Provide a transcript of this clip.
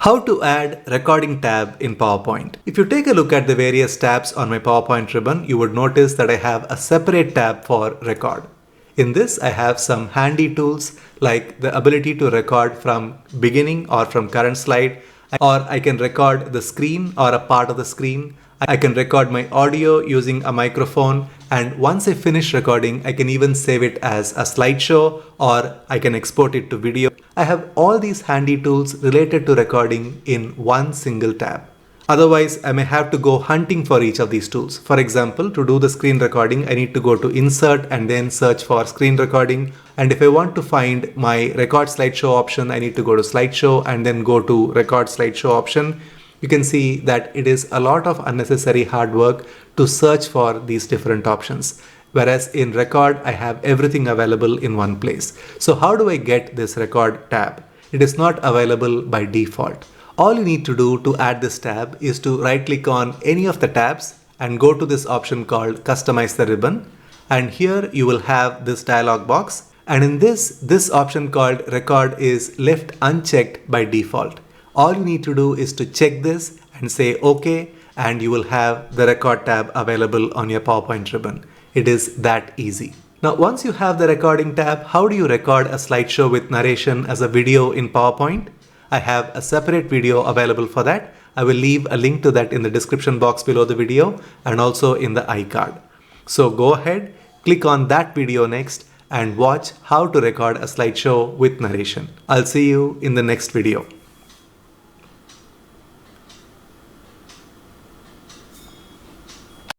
How to add recording tab in PowerPoint. If you take a look at the various tabs on my PowerPoint ribbon, you would notice that I have a separate tab for record. In this, I have some handy tools like the ability to record from beginning or from current slide, or I can record the screen or a part of the screen. I can record my audio using a microphone, and once I finish recording, I can even save it as a slideshow or I can export it to video. I have all these handy tools related to recording in one single tab. Otherwise, I may have to go hunting for each of these tools. For example, to do the screen recording, I need to go to Insert and then search for screen recording. And if I want to find my record slideshow option, I need to go to slideshow and then go to record slideshow option. You can see that it is a lot of unnecessary hard work to search for these different options. Whereas in record, I have everything available in one place. So how do I get this record tab? It is not available by default. All you need to do to add this tab is to right click on any of the tabs and go to this option called Customize the Ribbon. And here you will have this dialog box. And in this option called Record is left unchecked by default. All you need to do is to check this and say OK, and you will have the record tab available on your PowerPoint ribbon. It is that easy. Now, once you have the recording tab, how do you record a slideshow with narration as a video in PowerPoint? I have a separate video available for that. I will leave a link to that in the description box below the video and also in the iCard. So go ahead, click on that video next and watch how to record a slideshow with narration. I'll see you in the next video.